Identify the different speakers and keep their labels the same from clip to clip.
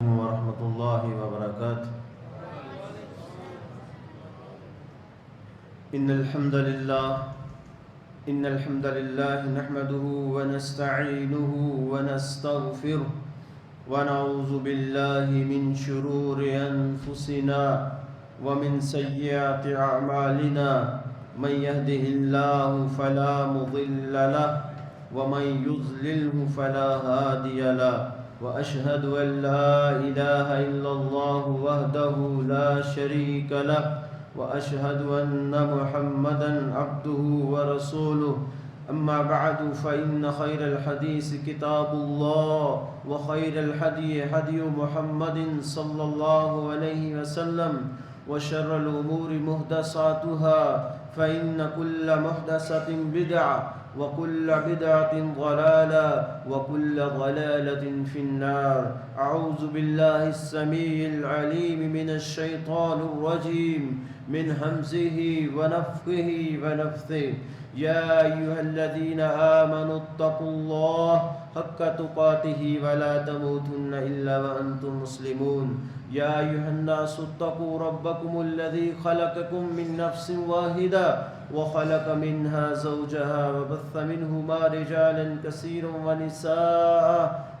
Speaker 1: ورحمة الله وبركاته. إن الحمد لله نحمده ونستعينه ونستغفره ونعوذ بالله من شرور أنفسنا ومن سيئات أعمالنا. من يهده الله فلا مضل له ومن يضلله فلا هادي له. وأشهد أن لا إله إلا الله وحده لا شريك له وأشهد أن محمدا عبده ورسوله. أما بعد فإن خير الحديث كتاب الله وخير الهدي هدي محمد صلى الله عليه وسلم وشر الأمور محدثاتها فإن كل محدثة بدعة وكل بدعة ضلالة وكل ضلالة في النار. أعوذ بالله السميع العليم من الشيطان الرجيم من همزه ونفخه ونفثه. يا أيها الذين آمنوا اتقوا الله حق تقاته ولا تموتن إلا وأنتم مسلمون. يا أيها الناس اتقوا ربكم الذي خلقكم من نفس واحدة وخلق منها زوجها وبث منهما رجالا كثيرا ونساء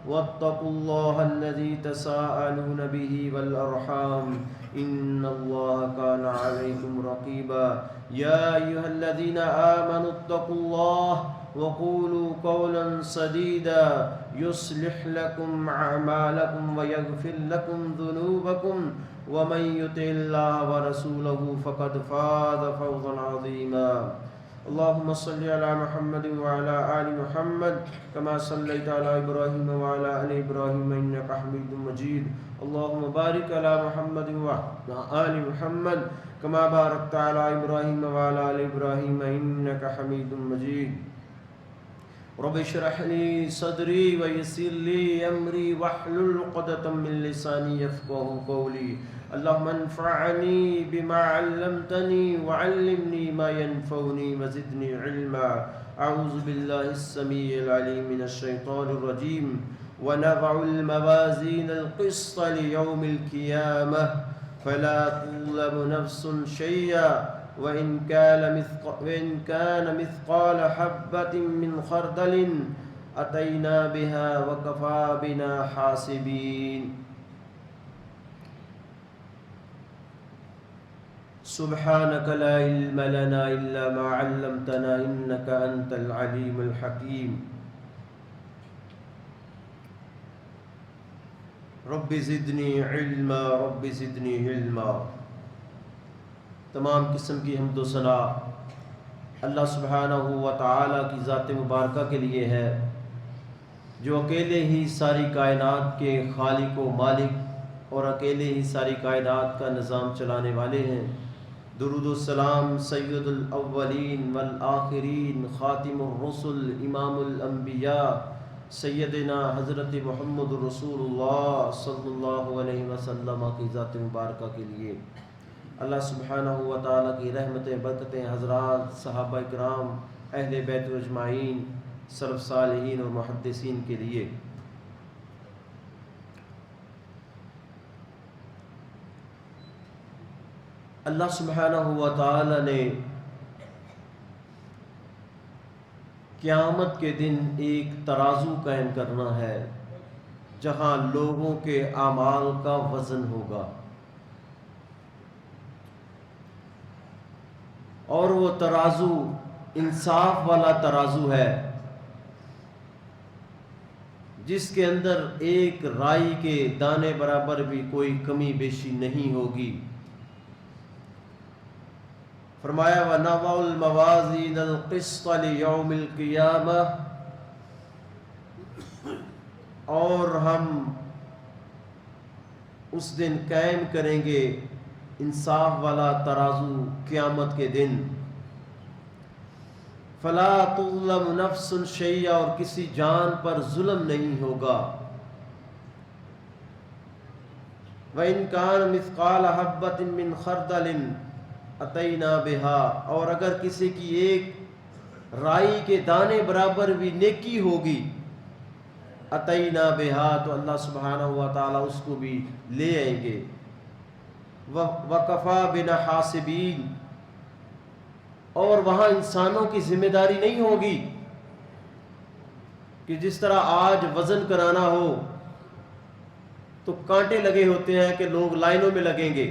Speaker 1: واتقوا الله الذي تساءلون به والأرحام إن الله كان عليكم رقيبا. يا أيها الذين آمنوا اتقوا الله وقولوا قولا سديدا يصلح لكم أعمالكم ويغفر لكم ذنوبكم ومن يطع الله ورسوله فقد فاز فوزا عظيما. اللهم صل على محمد وعلى آل محمد كما صليت على إبراهيم وعلى آل إبراهيم إنك حميد مجيد. اللهم بارك على محمد وعلى آل محمد كما باركت على إبراهيم وعلى آل إبراهيم إنك حميد مجيد. رب اشرح لي صدري ويسر لي أمري واحلل عقدة من لساني يفقهوا قولي. اللهم انفعني بما علمتني وعلمني ما ينفعني وزدني علما. أعوذ بالله السميع العليم من الشيطان الرجيم. ونضع الموازين القسط ليوم القيامة فلا تظلم نفس شيئا وإن كان مثقال حبة من خردل أتينا بها وكفى بنا حاسبين. سبحانك لا علم لنا إلا ما علمتنا إنك أنت العليم الحكيم. رب زدنی علما رب زدنی علما. تمام قسم کی حمد و ثنا اللہ سبحانہ و تعالی کی ذات مبارکہ کے لیے ہے جو اکیلے ہی ساری کائنات کے خالق و مالک اور اکیلے ہی ساری کائنات کا نظام چلانے والے ہیں. درود و سلام سید الاولین والآخرین خاتم الرسل امام الانبیاء سیدنا حضرت محمد رسول اللہ صلی اللہ علیہ وسلم کی ذات مبارکہ کے لیے. اللہ سبحانہ و تعالیٰ کی رحمتیں برکتیں حضرات صحابہ کرام اہل بیت اجمعین سلف صالحین اور محدثین کے لیے. اللہ سبحانہ و تعالیٰ نے قیامت کے دن ایک ترازو قائم کرنا ہے جہاں لوگوں کے اعمال کا وزن ہوگا اور وہ ترازو انصاف والا ترازو ہے جس کے اندر ایک رائی کے دانے برابر بھی کوئی کمی بیشی نہیں ہوگی. فرمایا وَنَضَعُ الْمَوَازِينَ الْقِسْطَ لِيَوْمِ الْقِيَامَةِ، اور ہم اس دن قائم کریں گے انصاف والا ترازو قیامت کے دن. فَلَا تُظْلَمُ نَفْسٌ شَيْئًا، اور کسی جان پر ظلم نہیں ہوگا. وَإِنْ كَانَ مِثْقَالَ حَبَّةٍ مِّنْ خَرْدَلٍ اتینا بہا، اور اگر کسی کی ایک رائی کے دانے برابر بھی نیکی ہوگی اتینا بہا، تو اللہ سبحانہ و تعالیٰ اس کو بھی لے آئیں گے. وکفا بنا حاسبین، اور وہاں انسانوں کی ذمہ داری نہیں ہوگی کہ جس طرح آج وزن کرانا ہو تو کانٹے لگے ہوتے ہیں کہ لوگ لائنوں میں لگیں گے.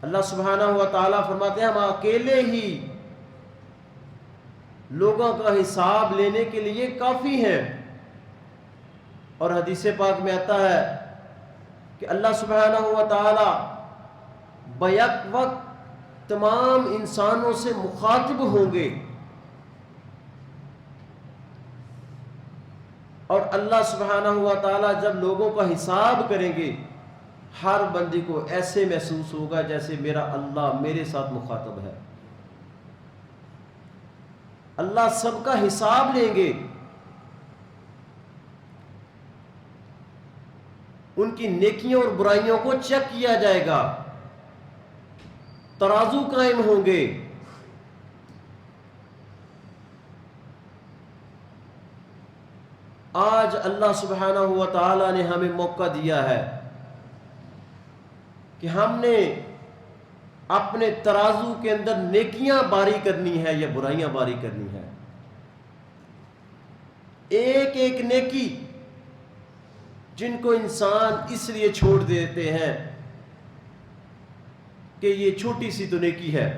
Speaker 1: اللہ سبحانہ و تعالیٰ فرماتے ہیں ہم اکیلے ہی لوگوں کا حساب لینے کے لیے کافی ہیں. اور حدیث پاک میں آتا ہے کہ اللہ سبحانہ و تعالیٰ بیک وقت تمام انسانوں سے مخاطب ہوں گے، اور اللہ سبحانہ و تعالیٰ جب لوگوں کا حساب کریں گے ہر بندے کو ایسے محسوس ہوگا جیسے میرا اللہ میرے ساتھ مخاطب ہے. اللہ سب کا حساب لیں گے، ان کی نیکیوں اور برائیوں کو چیک کیا جائے گا، ترازو قائم ہوں گے. آج اللہ سبحانہ و تعالیٰ نے ہمیں موقع دیا ہے کہ ہم نے اپنے ترازو کے اندر نیکیاں باری کرنی ہے یا برائیاں باری کرنی ہے. ایک ایک نیکی جن کو انسان اس لیے چھوڑ دیتے ہیں کہ یہ چھوٹی سی تو نیکی ہے،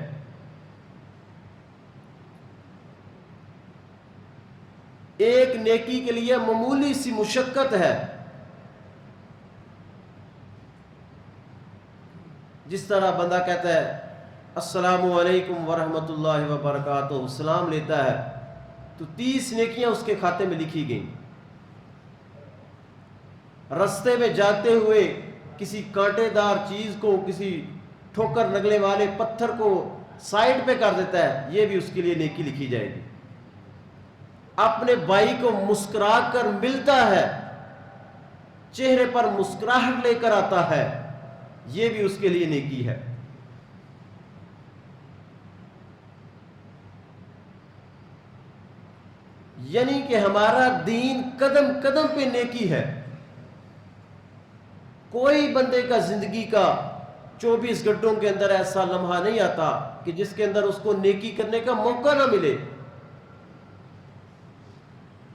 Speaker 1: ایک نیکی کے لیے معمولی سی مشقت ہے. جس طرح بندہ کہتا ہے السلام علیکم ورحمۃ اللہ وبرکاتہ، سلام لیتا ہے تو 30 نیکیاں اس کے کھاتے میں لکھی گئیں. رستے میں جاتے ہوئے کسی کانٹے دار چیز کو، کسی ٹھوکر لگنے والے پتھر کو سائڈ پہ کر دیتا ہے، یہ بھی اس کے لیے نیکی لکھی جائے گی. اپنے بھائی کو مسکرا کر ملتا ہے، چہرے پر مسکراہٹ لے کر آتا ہے، یہ بھی اس کے لیے نیکی ہے. یعنی کہ ہمارا دین قدم قدم پہ نیکی ہے. کوئی بندے کا زندگی کا 24 گھنٹوں کے اندر ایسا لمحہ نہیں آتا کہ جس کے اندر اس کو نیکی کرنے کا موقع نہ ملے.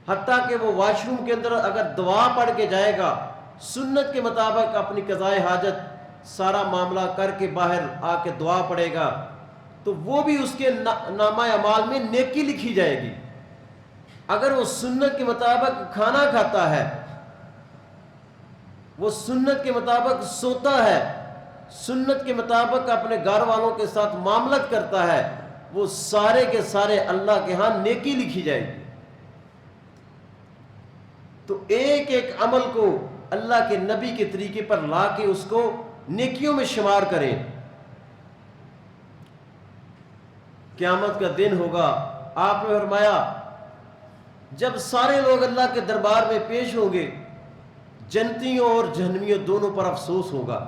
Speaker 1: حتیٰ کہ وہ واش روم کے اندر اگر دعا پڑھ کے جائے گا، سنت کے مطابق اپنی قضائے حاجت سارا معاملہ کر کے باہر آ کے دعا پڑھے گا، تو وہ بھی اس کے نامہ اعمال میں نیکی لکھی جائے گی. اگر وہ سنت کے مطابق کھانا کھاتا ہے، وہ سنت کے مطابق سوتا ہے، سنت کے مطابق اپنے گھر والوں کے ساتھ معاملت کرتا ہے، وہ سارے کے سارے اللہ کے ہاں نیکی لکھی جائے گی. تو ایک ایک عمل کو اللہ کے نبی کے طریقے پر لا کے اس کو نیکیوں میں شمار کریں. قیامت کا دن ہوگا، آپ نے فرمایا جب سارے لوگ اللہ کے دربار میں پیش ہوں گے، جنتیوں اور جہنمیوں دونوں پر افسوس ہوگا.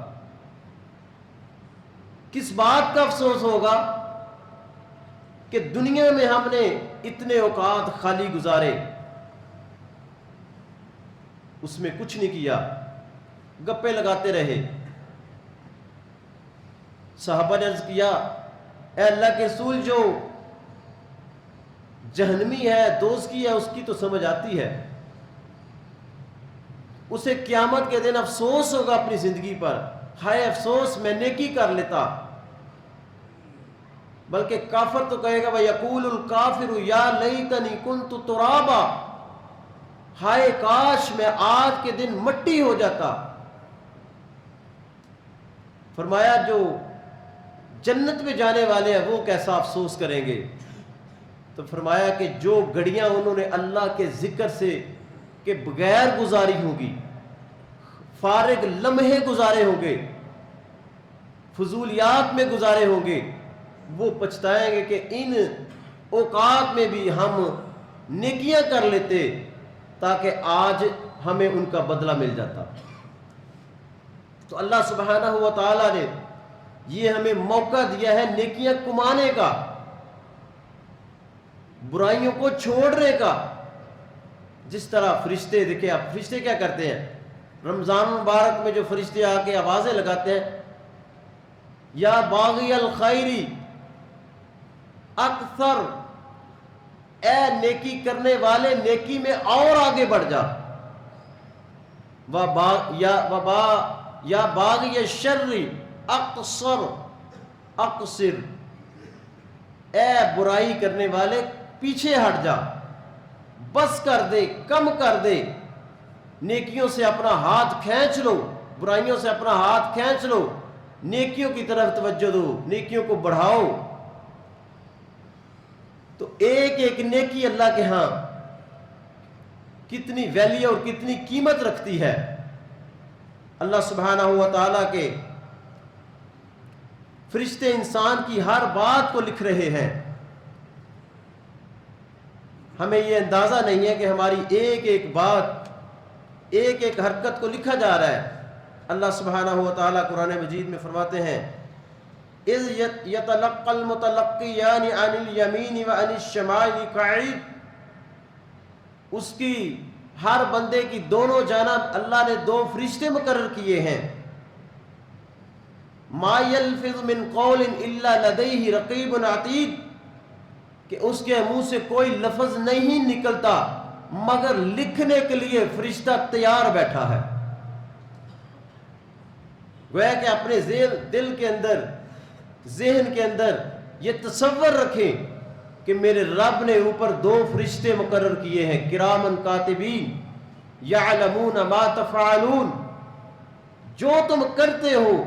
Speaker 1: کس بات کا افسوس ہوگا؟ کہ دنیا میں ہم نے اتنے اوقات خالی گزارے، اس میں کچھ نہیں کیا، گپے لگاتے رہے. صحابہ نے عرض کیا اے اللہ کے رسول، جو جہنمی ہے، دوزخی ہے، اس کی تو سمجھ آتی ہے، اسے قیامت کے دن افسوس ہوگا اپنی زندگی پر، ہائے افسوس میں نیکی کر لیتا. بلکہ کافر تو کہے گا وَيَقُولُ الْكَافِرُ يَا لَيْتَنِي كُنْتُ تُرَابًا، ہائے کاش میں آج کے دن مٹی ہو جاتا. فرمایا جو جنت میں جانے والے ہیں وہ کیسا افسوس کریں گے؟ تو فرمایا کہ جو گھڑیاں انہوں نے اللہ کے ذکر سے کے بغیر گزاری ہوگی، فارغ لمحے گزارے ہوں گے، فضولیات میں گزارے ہوں گے، وہ پچھتائیں گے کہ ان اوقات میں بھی ہم نیکیاں کر لیتے تاکہ آج ہمیں ان کا بدلہ مل جاتا. تو اللہ سبحانہ و تعالیٰ نے یہ ہمیں موقع دیا ہے نیکیاں کمانے کا، برائیوں کو چھوڑنے کا. جس طرح فرشتے، دیکھیں آپ فرشتے کیا کرتے ہیں، رمضان مبارک میں جو فرشتے آ کے آوازیں لگاتے ہیں، یا باغی الخیری اکثر، اے نیکی کرنے والے نیکی میں اور آگے بڑھ جا، یا باغی الشر اقصر اقصر، اے برائی کرنے والے پیچھے ہٹ جا، بس کر دے، کم کر دے، نیکیوں سے اپنا ہاتھ کھینچ لو، برائیوں سے اپنا ہاتھ کھینچ لو، نیکیوں کی طرف توجہ دو، نیکیوں کو بڑھاؤ۔ تو ایک ایک نیکی اللہ کے ہاں کتنی ویلیو اور کتنی قیمت رکھتی ہے۔ اللہ سبحانہ و تعالیٰ کے فرشتے انسان کی ہر بات کو لکھ رہے ہیں، ہمیں یہ اندازہ نہیں ہے کہ ہماری ایک ایک بات، ایک ایک حرکت کو لکھا جا رہا ہے۔ اللہ سبحانہ و تعالیٰ قرآن مجید میں فرماتے ہیں اذ یتلقى المتلقیان عن الیمین وعن الشمائل قعید، اس کی ہر بندے کی دونوں جانب اللہ نے دو فرشتے مقرر کیے ہیں، ما یلفظ من قول الا لدیہ رقیب عتید، کہ اس کے منہ سے کوئی لفظ نہیں نکلتا مگر لکھنے کے لیے فرشتہ تیار بیٹھا ہے۔ گویا کہ اپنے دل کے اندر، ذہن کے اندر یہ تصور رکھیں کہ میرے رب نے اوپر دو فرشتے مقرر کیے ہیں، کرامن کاتبین یعلمون ما تفعلون، جو تم کرتے ہو،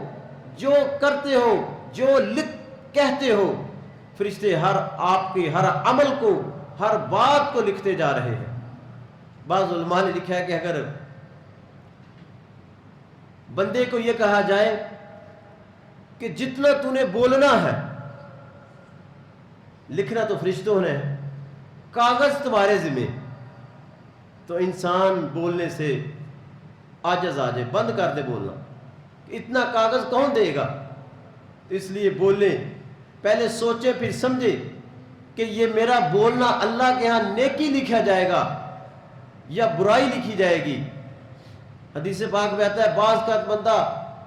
Speaker 1: جو کرتے ہو، جو کہتے ہو، فرشتے ہر آپ کے ہر عمل کو، ہر بات کو لکھتے جا رہے ہیں۔ بعض علماء نے لکھا ہے کہ اگر بندے کو یہ کہا جائے کہ جتنا تو نے بولنا ہے لکھنا تو فرشتوں نے، کاغذ تمہارے ذمہ، تو انسان بولنے سے عاجز آ جائے، بند کر دے بولنا، اتنا کاغذ کون دے گا؟ تو اس لیے بولیں، پہلے سوچے پھر سمجھے کہ یہ میرا بولنا اللہ کے ہاں نیکی لکھا جائے گا یا برائی لکھی جائے گی۔ حدیث پاک میں آتا ہے بعض کا بندہ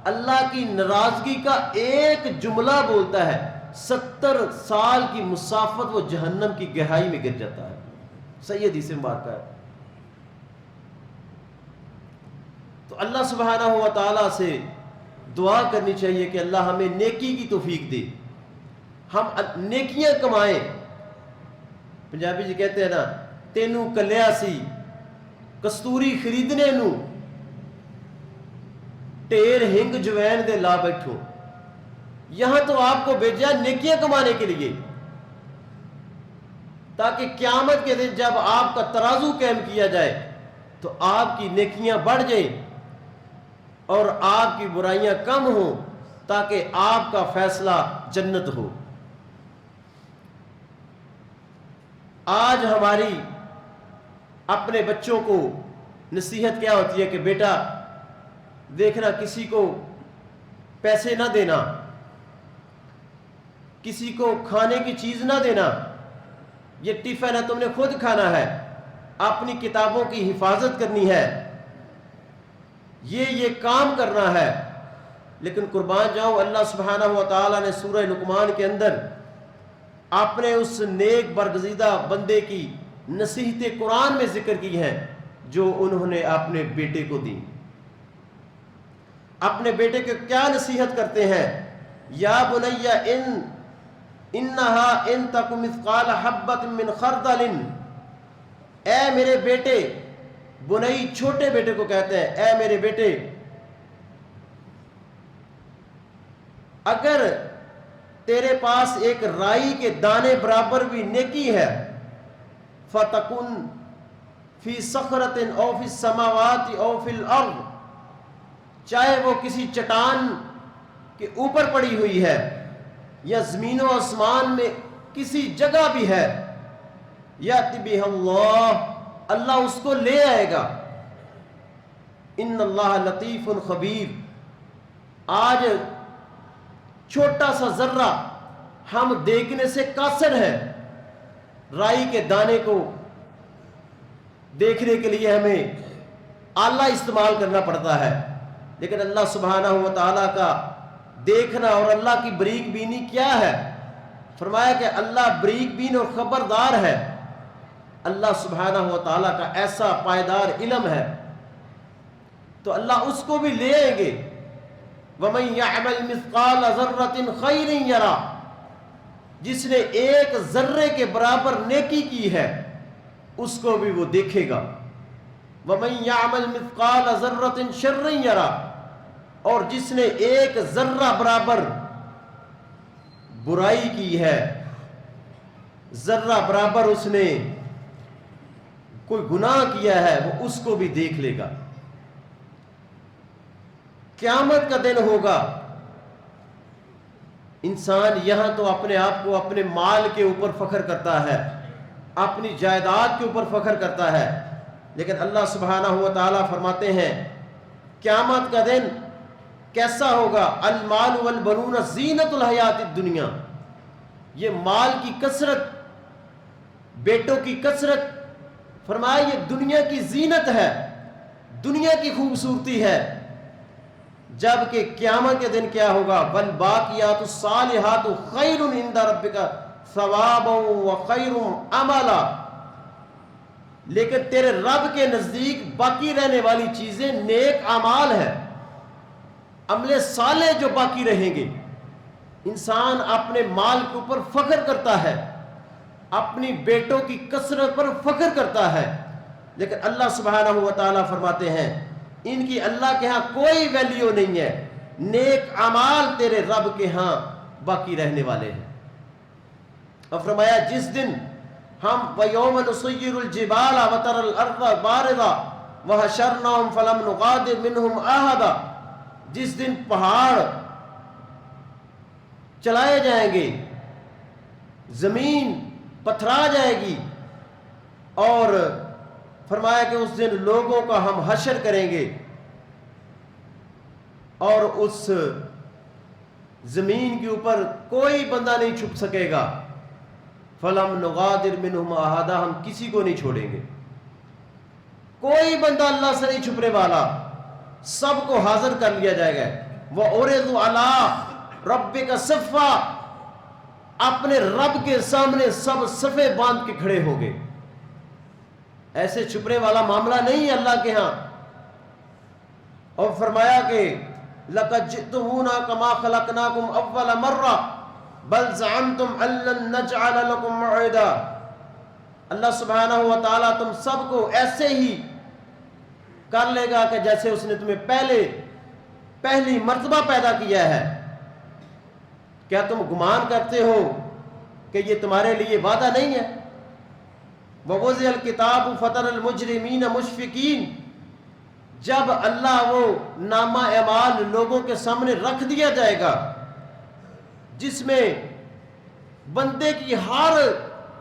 Speaker 1: اللہ کی ناراضگی کا ایک جملہ بولتا ہے، 70 سال کی مسافت وہ جہنم کی گہرائی میں گر جاتا ہے۔ صحیح حدیث مبارکہ ہے۔ تو اللہ سبحانہ و تعالیٰ سے دعا کرنی چاہیے کہ اللہ ہمیں نیکی کی توفیق دے، ہم نیکیاں کمائیں۔ پنجابی جی کہتے ہیں نا، تینوں کلیا سی کستوری خریدنے نو، ٹیر ہنگ جوین دے لا بیٹھو، یہاں تو آپ کو بھیجا نیکیاں کمانے کے لیے، تاکہ قیامت کے دن جب آپ کا ترازو قائم کیا جائے تو آپ کی نیکیاں بڑھ جائیں اور آپ کی برائیاں کم ہوں، تاکہ آپ کا فیصلہ جنت ہو۔ آج ہماری اپنے بچوں کو نصیحت کیا ہوتی ہے کہ بیٹا دیکھنا، کسی کو پیسے نہ دینا، کسی کو کھانے کی چیز نہ دینا، یہ ٹفن ہے تم نے خود کھانا ہے، اپنی کتابوں کی حفاظت کرنی ہے، یہ کام کرنا ہے۔ لیکن قربان جاؤں، اللہ سبحانہ و تعالیٰ نے سورہ لقمان کے اندر اپنے اس نیک برگزیدہ بندے کی نصیحت قرآن میں ذکر کی ہیں جو انہوں نے اپنے بیٹے کو دی۔ اپنے بیٹے کو کیا نصیحت کرتے ہیں؟ یا بنی انہا ان تک مثقال حبۃ من خردل، اے میرے بیٹے، بنی چھوٹے بیٹے کو کہتے ہیں، اے میرے بیٹے، اگر تیرے پاس ایک رائی کے دانے برابر بھی نیکی ہے، فَتَكُنْ فِي صَخْرَةٍ أَوْ فِي السَّمَاوَاتِ أَوْ فِي الْأَرْضِ، چاہے وہ کسی چٹان کے اوپر پڑی ہوئی ہے یا زمین و آسمان میں کسی جگہ بھی ہے، یَأْتِ بِهَا اللَّهُ، اللہ اس کو لے آئے گا۔ إِنَّ اللَّهَ لَطِيفٌ خَبِيرٌ، آج چھوٹا سا ذرہ ہم دیکھنے سے قاصر ہے، رائی کے دانے کو دیکھنے کے لیے ہمیں آلہ استعمال کرنا پڑتا ہے، لیکن اللہ سبحانہ و تعالیٰ کا دیکھنا اور اللہ کی بریک بینی کیا ہے؟ فرمایا کہ اللہ بریک بین اور خبردار ہے۔ اللہ سبحانہ و تعالیٰ کا ایسا پائیدار علم ہے تو اللہ اس کو بھی لے آئیں گے۔ وَمَن يَعْمَلْ مِثْقَالَ ذَرَّةٍ خَيْرٍ يَرَى، جس نے ایک ذرے کے برابر نیکی کی ہے اس کو بھی وہ دیکھے گا۔ وَمَن يَعْمَلْ مِثْقَالَ ذَرَّةٍ شَرٍّ يَرَى، اور جس نے ایک ذرہ برابر برائی کی ہے، ذرہ برابر اس نے کوئی گناہ کیا ہے، وہ اس کو بھی دیکھ لے گا۔ قیامت کا دن ہوگا، انسان یہاں تو اپنے آپ کو اپنے مال کے اوپر فخر کرتا ہے، اپنی جائیداد کے اوپر فخر کرتا ہے، لیکن اللہ سبحانہ و تعالیٰ فرماتے ہیں قیامت کا دن کیسا ہوگا؟ المال والبنون زینت الحیات الدنیا، یہ مال کی کثرت، بیٹوں کی کثرت، فرمایا یہ دنیا کی زینت ہے، دنیا کی خوبصورتی ہے، جبکہ قیامت کے دن کیا ہوگا؟ والباقیات الصالحات خیر عند ربک ثوابا وخیر عملا، لیکن تیرے رب کے نزدیک باقی رہنے والی چیزیں نیک اعمال ہے، عمل صالح جو باقی رہیں گے۔ انسان اپنے مال کے اوپر فخر کرتا ہے، اپنی بیٹوں کی کثرت پر فخر کرتا ہے، لیکن اللہ سبحانہ و تعالیٰ فرماتے ہیں ان کی اللہ کے ہاں کوئی ویلیو نہیں ہے، نیک اعمال تیرے رب کے ہاں باقی رہنے والے ہیں۔ اور فرمایا جس دن ہم وَيَوْمَ نُسَيِّرُ الْجِبَالَ وَتَرَى الْأَرْضَ بَارِزَةً وَحَشَرْنَاهُمْ فَلَمْ نُغَادِرْ مِنْهُمْ أَحَدًا، جس دن پہاڑ چلائے جائیں گے، زمین پتھرا جائے گی، اور فرمایا کہ اس دن لوگوں کا ہم حشر کریں گے اور اس زمین کے اوپر کوئی بندہ نہیں چھپ سکے گا۔ فَلَمْ نُغَادِرْ مِنْهُمْ أَحَدًا، ہم کسی کو نہیں چھوڑیں گے، کوئی بندہ اللہ سے نہیں چھپنے والا، سب کو حاضر کر لیا جائے گا۔ وَعُرِضُوا عَلَىٰ رَبِّكَ صَفًّا، اپنے رب کے سامنے سب صفے باندھ کے کھڑے ہو گئے، ایسے چھپنے والا معاملہ نہیں ہے اللہ کے ہاں۔ اور فرمایا کہ لَقَدْ جِئْتُمُونَا كَمَا خَلَقْنَاكُمْ أَوَّلَ مَرَّةٍ بَلْ زَعَمْتُمْ أَن لَّن نَّجْعَلَ لَكُم مَّوْعِدًا، اللہ سبحانہ و تعالیٰ تم سب کو ایسے ہی کر لے گا کہ جیسے اس نے تمہیں پہلی مرتبہ پیدا کیا ہے۔ کیا تم گمان کرتے ہو کہ یہ تمہارے لیے وعدہ نہیں ہے؟ وَوُضِعَ الْكِتَابُ فَتَرَى الْمُجْرِمِينَ مُشْفِقِينَ، جب اللہ وہ نامہ اعمال لوگوں کے سامنے رکھ دیا جائے گا جس میں بندے کی ہر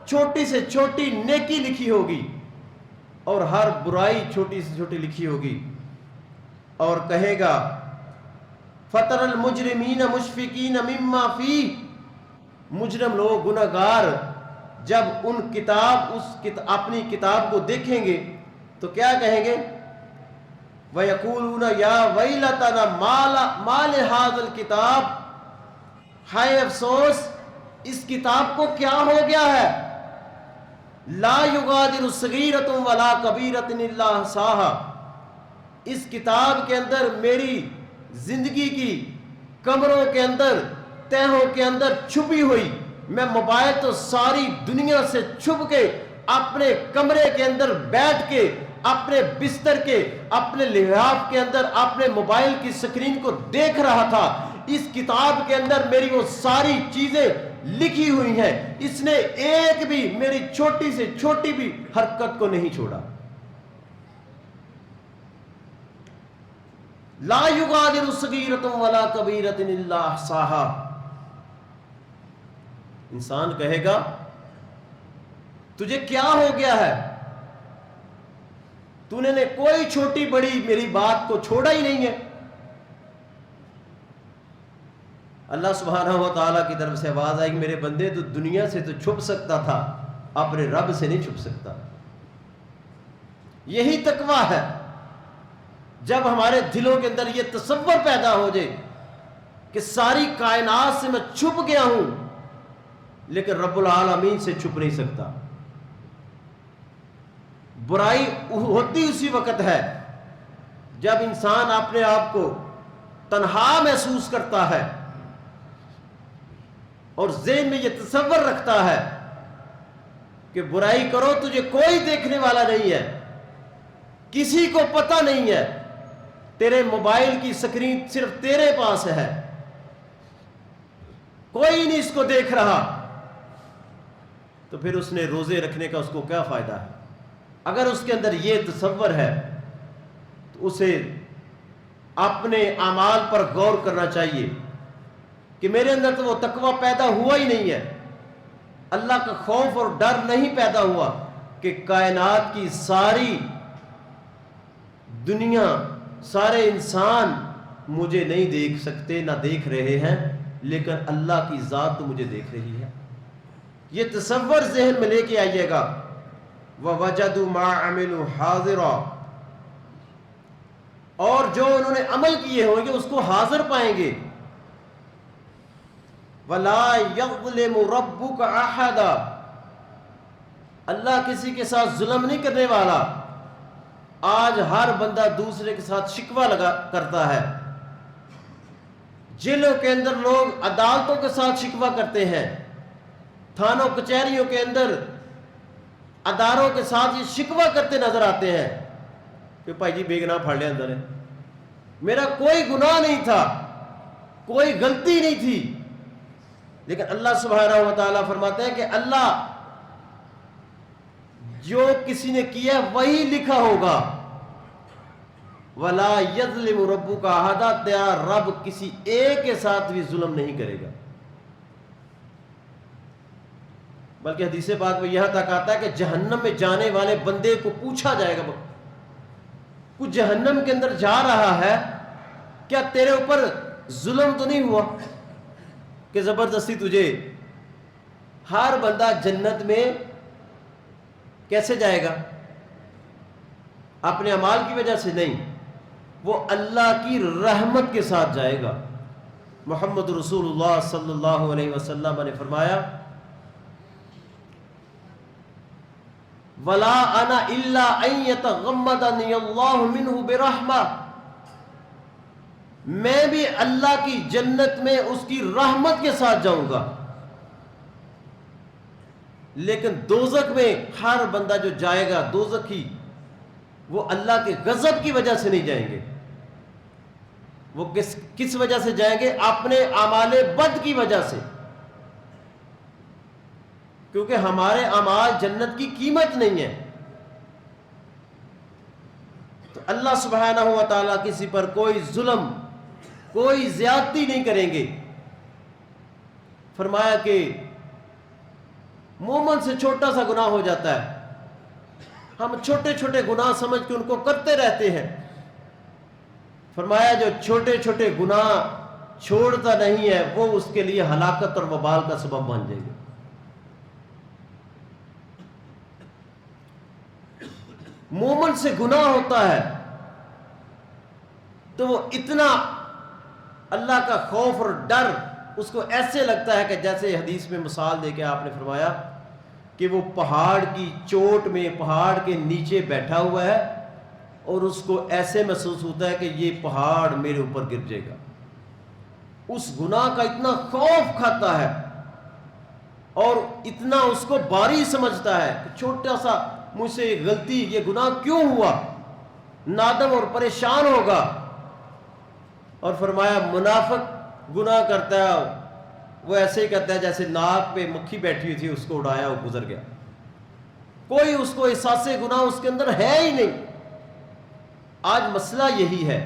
Speaker 1: چھوٹی سے چھوٹی نیکی لکھی ہوگی اور ہر برائی چھوٹی سے چھوٹی لکھی ہوگی، اور کہے گا فَتَرَى الْمُجْرِمِينَ مُشْفِقِينَ مِمَّا فِيهِ، مجرم لوگ، گناہگار جب اپنی کتاب کو دیکھیں گے تو کیا کہیں گے؟ وَيَقُولُونَ يَا وَيْلَتَنَا مَا لِهَٰذَا الْكِتَابِ، ہائے افسوس اس کتاب کو کیا ہو گیا ہے، لَا يُغَادِرُ صَغِيرَةً وَلَا كَبِيرَةً إِلَّا أَحْصَاهَا، اس کتاب کے اندر میری زندگی کی کمروں کے اندر، تہوں کے اندر چھپی ہوئی، میں موبائل تو ساری دنیا سے چھپ کے اپنے کمرے کے اندر بیٹھ کے اپنے بستر کے اپنے لحاف کے اندر اپنے موبائل کی سکرین کو دیکھ رہا تھا، اس کتاب کے اندر میری وہ ساری چیزیں لکھی ہوئی ہیں، اس نے ایک بھی میری چھوٹی سے چھوٹی بھی حرکت کو نہیں چھوڑا۔ لا یغادر صغیرۃ ولا کبیرۃ الا احصاها، انسان کہے گا تجھے کیا ہو گیا ہے، تو نے کوئی چھوٹی بڑی میری بات کو چھوڑا ہی نہیں ہے۔ اللہ سبحانہ و تعالیٰ کی طرف سے آواز آئی کہ میرے بندے تو دنیا سے تو چھپ سکتا تھا، اپنے رب سے نہیں چھپ سکتا۔ یہی تقویٰ ہے، جب ہمارے دلوں کے اندر یہ تصور پیدا ہو جائے کہ ساری کائنات سے میں چھپ گیا ہوں لیکن رب العالمین سے چھپ نہیں سکتا۔ برائی ہوتی اسی وقت ہے جب انسان اپنے آپ کو تنہا محسوس کرتا ہے اور ذہن میں یہ تصور رکھتا ہے کہ برائی کرو تجھے کوئی دیکھنے والا نہیں ہے، کسی کو پتہ نہیں ہے، تیرے موبائل کی سکرین صرف تیرے پاس ہے، کوئی نہیں اس کو دیکھ رہا، تو پھر اس نے روزے رکھنے کا اس کو کیا فائدہ ہے؟ اگر اس کے اندر یہ تصور ہے تو اسے اپنے اعمال پر غور کرنا چاہیے کہ میرے اندر تو وہ تقویٰ پیدا ہوا ہی نہیں ہے، اللہ کا خوف اور ڈر نہیں پیدا ہوا کہ کائنات کی ساری دنیا، سارے انسان مجھے نہیں دیکھ سکتے، نہ دیکھ رہے ہیں، لیکن اللہ کی ذات تو مجھے دیکھ رہی ہے۔ یہ تصور ذہن میں لے کے آئیے گا۔ وَوَجَدُوا مَا عَمِلُوا حَاضِرًا، اور جو انہوں نے عمل کیے ہوں گے اس کو حاضر پائیں گے۔ وَلَا يَظْلِمُ رَبُّكَ أَحَدًا، اللہ کسی کے ساتھ ظلم نہیں کرنے والا۔ آج ہر بندہ دوسرے کے ساتھ شکوہ لگا کرتا ہے، جیلوں کے اندر لوگ عدالتوں کے ساتھ شکوہ کرتے ہیں، تھانوں کچہریوں کے اندر اداروں کے ساتھ یہ شکوہ کرتے نظر آتے ہیں کہ بھائی جی بے گناہ پھاڑ لے اندر ہے، میرا کوئی گناہ نہیں تھا، کوئی غلطی نہیں تھی، لیکن اللہ سبحانہ و تعالیٰ فرماتے ہیں کہ اللہ جو کسی نے کیا وہی لکھا ہوگا۔ وَلَا يَظْلِمُ رَبُّكَ أَحَدًا، تیرا رب کسی ایک کے ساتھ بھی ظلم نہیں کرے گا۔ بلکہ حدیث پاک میں یہاں تک آتا ہے کہ جہنم میں جانے والے بندے کو پوچھا جائے گا، کچھ جہنم کے اندر جا رہا ہے، کیا تیرے اوپر ظلم تو نہیں ہوا کہ زبردستی تجھے؟ ہر بندہ جنت میں کیسے جائے گا؟ اپنے اعمال کی وجہ سے نہیں، وہ اللہ کی رحمت کے ساتھ جائے گا۔ محمد رسول اللہ صلی اللہ علیہ وسلم نے فرمایا وَلَا أَنَا إِلَّا أَن يَتَغَمَّدَنِيَ اللَّهُ مِنْهُ بِرَحْمَةٍ، میں بھی اللہ کی جنت میں اس کی رحمت کے ساتھ جاؤں گا، لیکن دوزخ میں ہر بندہ جو جائے گا دوزخی، وہ اللہ کے غضب کی وجہ سے نہیں جائیں گے۔ وہ کس وجہ سے جائیں گے؟ اپنے اعمال بد کی وجہ سے، کیونکہ ہمارے اعمال جنت کی قیمت نہیں ہے۔ تو اللہ سبحانہ و تعالیٰ کسی پر کوئی ظلم، کوئی زیادتی نہیں کریں گے۔ فرمایا کہ مومن سے چھوٹا سا گناہ ہو جاتا ہے، ہم چھوٹے چھوٹے گناہ سمجھ کے ان کو کرتے رہتے ہیں۔ فرمایا جو چھوٹے چھوٹے گناہ چھوڑتا نہیں ہے وہ اس کے لیے ہلاکت اور وبال کا سبب بن جائے گا۔ مومن سے گناہ ہوتا ہے تو وہ اتنا اللہ کا خوف اور ڈر اس کو ایسے لگتا ہے کہ جیسے حدیث میں مثال دے کے آپ نے فرمایا کہ وہ پہاڑ کی چوٹ میں، پہاڑ کے نیچے بیٹھا ہوا ہے اور اس کو ایسے محسوس ہوتا ہے کہ یہ پہاڑ میرے اوپر گر جائے گا۔ اس گناہ کا اتنا خوف کھاتا ہے اور اتنا اس کو باری سمجھتا ہے کہ چھوٹا سا مجھ سے یہ غلطی، یہ گناہ کیوں ہوا، نادم اور پریشان ہوگا۔ اور فرمایا منافق گناہ کرتا ہے وہ ایسے ہی کرتا ہے جیسے ناک پہ مکھی بیٹھی ہوئی تھی، اس کو اڑایا وہ گزر گیا، کوئی اس کو احساس گناہ اس کے اندر ہے ہی نہیں۔ آج مسئلہ یہی ہے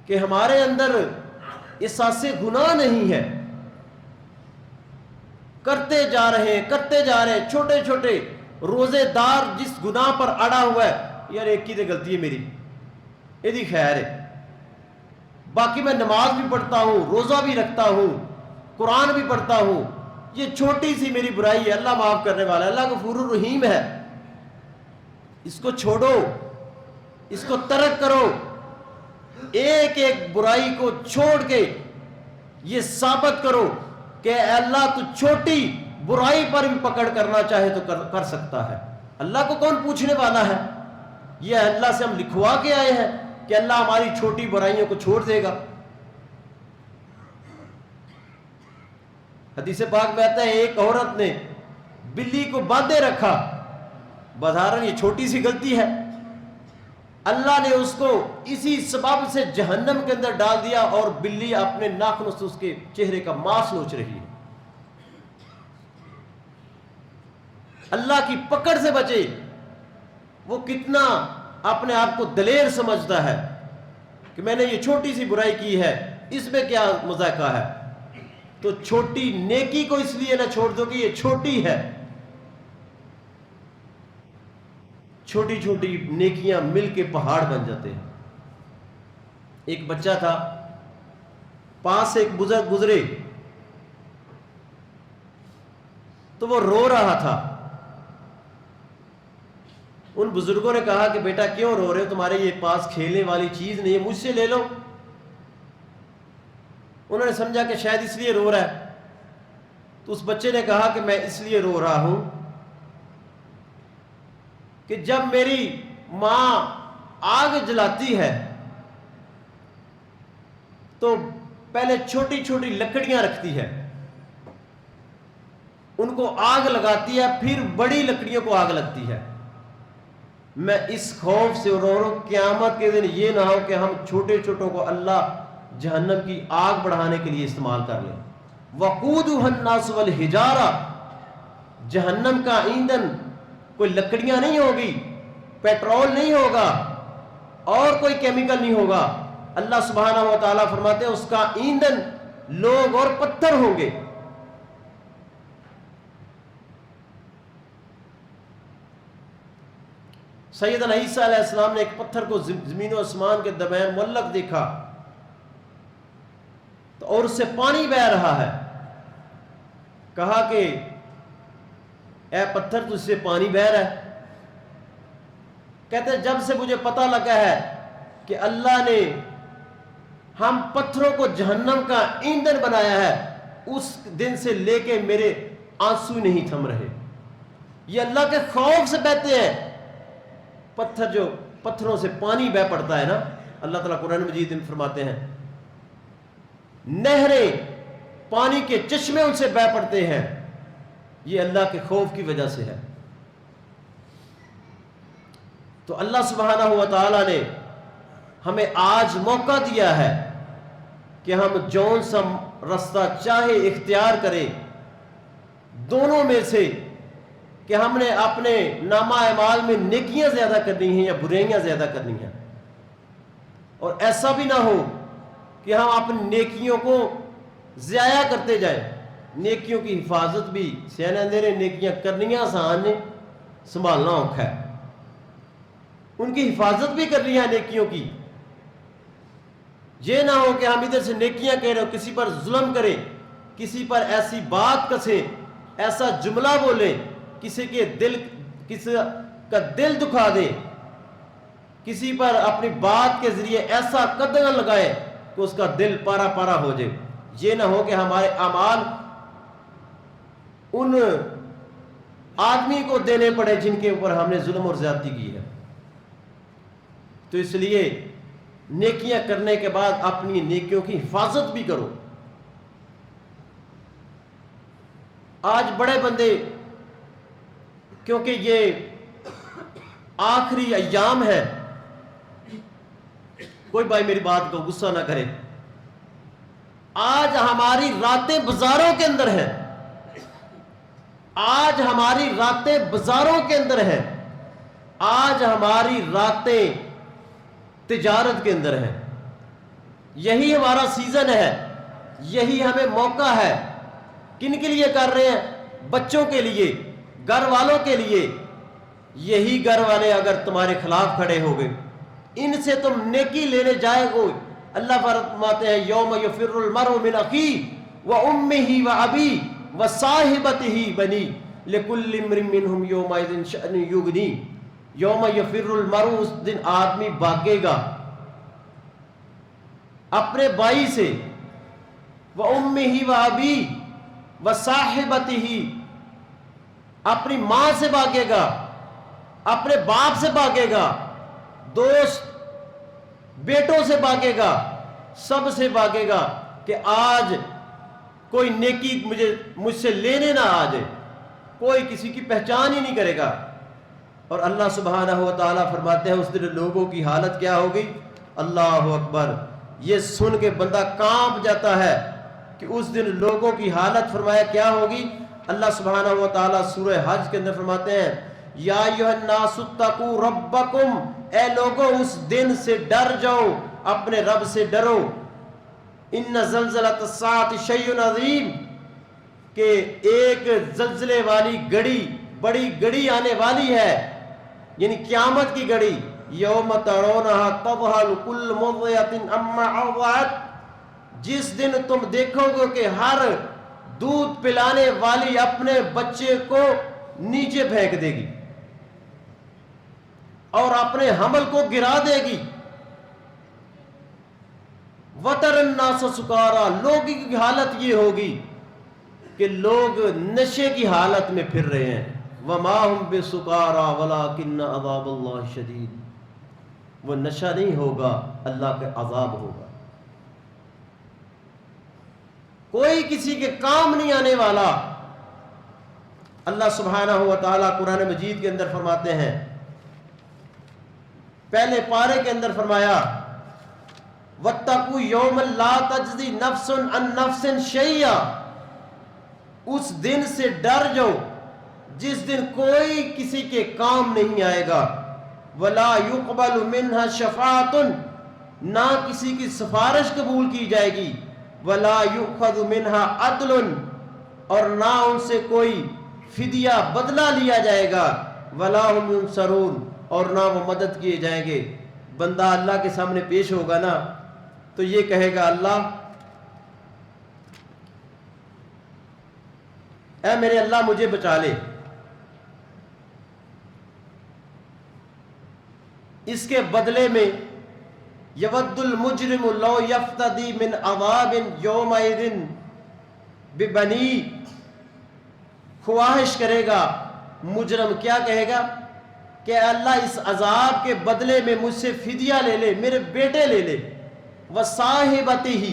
Speaker 1: کہ ہمارے اندر احساس گناہ نہیں ہے، کرتے جا رہے ہیں، چھوٹے چھوٹے روزے دار جس گناہ پر اڑا ہوا ہے، یار ایک ہی تو غلطی ہے میری، یہ خیر ہے، باقی میں نماز بھی پڑھتا ہوں، روزہ بھی رکھتا ہوں، قرآن بھی پڑھتا ہوں، یہ چھوٹی سی میری برائی ہے، اللہ معاف کرنے والا ہے، اللہ غفور الرحیم ہے۔ اس کو چھوڑو، اس کو ترک کرو، ایک ایک برائی کو چھوڑ کے یہ ثابت کرو کہ اے اللہ تو چھوٹی برائی پر بھی پکڑ کرنا چاہے تو کر سکتا ہے۔ اللہ کو کون پوچھنے والا ہے؟ یہ اللہ سے ہم لکھوا کے آئے ہیں کہ اللہ ہماری چھوٹی برائیوں کو چھوڑ دے گا۔ حدیث پاک میں آتا ہے ایک عورت نے بلی کو باندھے رکھا، بظاہراً یہ چھوٹی سی غلطی ہے، اللہ نے اس کو اسی سبب سے جہنم کے اندر ڈال دیا، اور بلی اپنے ناخنوں سے اس کے چہرے کا ماس نوچ رہی ہے۔ اللہ کی پکڑ سے بچے، وہ کتنا اپنے آپ کو دلیر سمجھتا ہے کہ میں نے یہ چھوٹی سی برائی کی ہے، اس میں کیا مذائقہ ہے؟ تو چھوٹی نیکی کو اس لیے نہ چھوڑ دو کہ یہ چھوٹی ہے۔ چھوٹی چھوٹی نیکیاں مل کے پہاڑ بن جاتے ہیں۔ ایک بچہ تھا، پاس سے ایک بزرگ گزرے تو وہ رو رہا تھا۔ ان بزرگوں نے کہا کہ بیٹا کیوں رو رہے ہو، تمہارے یہ پاس کھیلنے والی چیز نہیں ہے، مجھ سے لے لو۔ انہوں نے سمجھا کہ شاید اس لیے رو رہا ہے، تو اس بچے نے کہا کہ میں اس لیے رو رہا ہوں کہ جب میری ماں آگ جلاتی ہے تو پہلے چھوٹی چھوٹی لکڑیاں رکھتی ہے، ان کو آگ لگاتی ہے، پھر بڑی لکڑیوں کو آگ لگتی ہے۔ میں اس خوف سے رو رہا ہوں قیامت کے دن یہ نہ ہو کہ ہم چھوٹے چھوٹوں کو اللہ جہنم کی آگ بڑھانے کے لیے استعمال کر لیں۔ وقودها الناس والحجارہ، جہنم کا ایندھن کوئی لکڑیاں نہیں ہوگی، پیٹرول نہیں ہوگا، اور کوئی کیمیکل نہیں ہوگا۔ اللہ سبحانہ و تعالیٰ فرماتے ہیں اس کا ایندھن لوگ اور پتھر ہوں گے۔ سیدنا عیسیٰ علیہ السلام نے ایک پتھر کو زمین و آسمان کے درمیان معلق دیکھا اور اس سے پانی بہہ رہا ہے۔ کہا کہ اے پتھر تجھ سے پانی بہہ رہا ہے؟ کہتے ہیں جب سے مجھے پتہ لگا ہے کہ اللہ نے ہم پتھروں کو جہنم کا ایندھن بنایا ہے، اس دن سے لے کے میرے آنسو نہیں تھم رہے۔ یہ اللہ کے خوف سے بہتے ہیں۔ پتھر جو پتھروں سے پانی بہ پڑتا ہے نا، اللہ تعالیٰ قرآن مجید میں فرماتے ہیں نہریں، پانی کے چشمے ان سے بہ پڑتے ہیں، یہ اللہ کے خوف کی وجہ سے ہے۔ تو اللہ سبحانہ و تعالیٰ نے ہمیں آج موقع دیا ہے کہ ہم جون سا رستہ چاہے اختیار کریں، دونوں میں سے کہ ہم نے اپنے نامہ اعمال میں نیکیاں زیادہ کرنی ہیں یا برائیاں زیادہ کرنی ہیں، اور ایسا بھی نہ ہو کہ ہم اپنی نیکیوں کو ضائع کرتے جائیں۔ نیکیوں کی حفاظت بھی سیانے اندھیرے نیکیاں کرنی آسان ہے، سنبھالنا اوکھا ہے۔ ان کی حفاظت بھی کرنی ہے نیکیوں کی۔ یہ نہ ہو کہ ہم ادھر سے نیکیاں کہہ رہے ہو، کسی پر ظلم کریں، کسی پر ایسی بات کسیں، ایسا جملہ بولیں، کسی کا دل دکھا دیں، کسی پر اپنی بات کے ذریعے ایسا قدم لگائے کہ اس کا دل پارا پارا ہو جائے۔ یہ نہ ہو کہ ہمارے اعمال ان آدمی کو دینے پڑے جن کے اوپر ہم نے ظلم اور زیادتی کی ہے۔ تو اس لیے نیکیاں کرنے کے بعد اپنی نیکیوں کی حفاظت بھی کرو۔ آج بڑے بندے، کیونکہ یہ آخری ایام ہے، کوئی بھائی میری بات کو غصہ نہ کرے، آج ہماری راتیں بازاروں کے اندر ہیں، آج ہماری راتیں بازاروں کے اندر ہیں، آج ہماری راتیں تجارت کے اندر ہیں۔ یہی ہمارا سیزن ہے، یہی ہمیں موقع ہے۔ کن کے لیے کر رہے ہیں؟ بچوں کے لیے، گھر والوں کے لیے۔ یہی گھر والے اگر تمہارے خلاف کھڑے ہو گئے، ان سے تم نیکی لینے جائے گو، اللہ فرماتے ہیں یوم یفر المرء من اخیہ وامہ وابیہ وصاحبتہ بنیہ لکل امرئ منہم یومئذ شأن یغنیہ۔ یوم یفر المرء، اس دن آدمی بھاگے گا اپنے بھائی سے، وَأُمِّهِ وَأَبِيهِ وَصَاحِبَتِهِ، اپنی ماں سے بھاگے گا، اپنے باپ سے بھاگے گا، دوست بیٹوں سے بھاگے گا، سب سے بھاگے گا کہ آج کوئی نیکی مجھ سے لینے نہ آ جائے، کوئی کسی کی پہچان ہی نہیں کرے گا۔ اور اللہ سبحانہ و تعالیٰ فرماتے ہیں اس دن لوگوں کی حالت کیا ہوگی؟ اللہ اکبر، یہ سن کے بندہ کانپ جاتا ہے کہ اس دن لوگوں کی حالت فرمایا کیا ہوگی۔ اللہ سبحانہ و تعالیٰ سورہ حج کے اندر فرماتے ہیں یا ایھا الناس اتقوا ربکم، اے لوگوں اس دن سے ڈر جاؤ، اپنے رب سے ڈرو، ان زلزلۃ الساعۃ شیء عظیم، کہ ایک زلزلے والی گھڑی، بڑی گھڑی آنے والی ہے، یعنی قیامت کی گھڑی، یوم ترونھا تذہل کل مرضعۃ عما ارضعت، جس دن تم دیکھو گے کہ ہر دودھ پلانے والی اپنے بچے کو نیچے پھینک دے گی اور اپنے حمل کو گرا دے گی۔ وَتَرَى النَّاسَ سُكَارَىٰ، لوگوں کی حالت یہ ہوگی کہ لوگ نشے کی حالت میں پھر رہے ہیں، وَمَا هُمْ بِسُكَارَىٰ وَلَٰكِنَّ عَذَابَ اللَّهِ شَدِيدٌ، وہ نشہ نہیں ہوگا، اللہ کا عذاب ہوگا، کوئی کسی کے کام نہیں آنے والا۔ اللہ سبحانہ و تعالیٰ قرآن مجید کے اندر فرماتے ہیں، پہلے پارے کے اندر فرمایا وَاتَّقُوا يَوْمًا لَا تَجْزِي نَفْسٌ عَن نَفْسٍ شَيْئًا، اس دن سے ڈر جاؤ جس دن کوئی کسی کے کام نہیں آئے گا، وَلَا يُقْبَلُ مِنْهَا شَفَاعَةٌ، نہ کسی کی سفارش قبول کی جائے گی، وَلَا يُؤْخَذُ مِنْهَا عَدْلٌ، اور نہ ان سے کوئی فدیہ بدلہ لیا جائے گا، وَلَا هُمْ يُنصَرُونَ، اور نہ وہ مدد کیے جائیں گے۔ بندہ اللہ کے سامنے پیش ہوگا نا تو یہ کہے گا اللہ، اے میرے اللہ مجھے بچا لے، اس کے بدلے میں یود المجرم لو یفتدی من عذاب یومئذ ببنی، خواہش کرے گا مجرم، کیا کہے گا کہ اللہ اس عذاب کے بدلے میں مجھ سے فدیہ لے لے، میرے بیٹے لے لے، وصاحبتہ،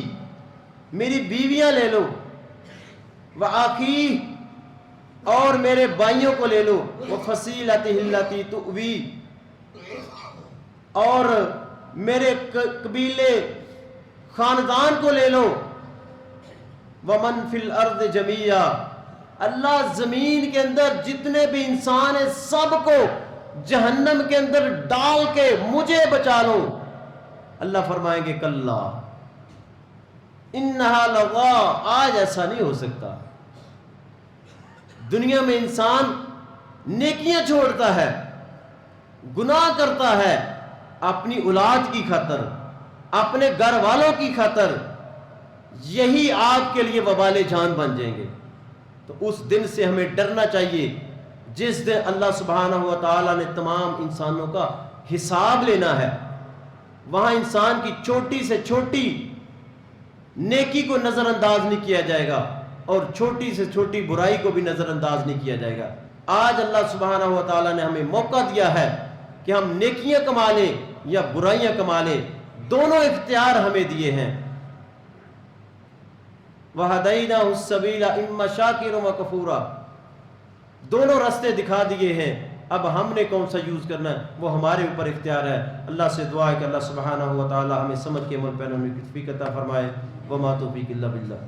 Speaker 1: میری بیویاں لے لو، وآخیہ، اور میرے بھائیوں کو لے لو، وفصیلتہ التی تؤوی، اور میرے قبیلے خاندان کو لے لو، ومن فی الارض جمیعا، اللہ زمین کے اندر جتنے بھی انسان ہیں سب کو جہنم کے اندر ڈال کے مجھے بچا لو۔ اللہ فرمائیں گے کلا انہا لظا، آج ایسا نہیں ہو سکتا۔ دنیا میں انسان نیکیاں چھوڑتا ہے، گناہ کرتا ہے، اپنی اولاد کی خاطر، اپنے گھر والوں کی خاطر، یہی آپ کے لیے وبال جان بن جائیں گے۔ تو اس دن سے ہمیں ڈرنا چاہیے جس دن اللہ سبحانہ و تعالیٰ نے تمام انسانوں کا حساب لینا ہے۔ وہاں انسان کی چھوٹی سے چھوٹی نیکی کو نظر انداز نہیں کیا جائے گا اور چھوٹی سے چھوٹی برائی کو بھی نظر انداز نہیں کیا جائے گا۔ آج اللہ سبحانہ و تعالیٰ نے ہمیں موقع دیا ہے کہ ہم نیکیاں کما لیں یا برائیاں کما لیں، دونوں اختیار ہمیں دیے ہیں۔ وَهَدَيْنَاهُ السَّبِيلَ إِمَّا شَاكِرًا وَكَفُورًا، دونوں راستے دکھا دیے ہیں، اب ہم نے کون سا یوز کرنا ہے وہ ہمارے اوپر اختیار ہے۔ اللہ سے دعا ہے کہ اللہ سبحانہ و تعالی ہمیں سمجھ کے عمل پیرا کی توفیق عطا فرمائے۔ وما توفیق الا باللہ۔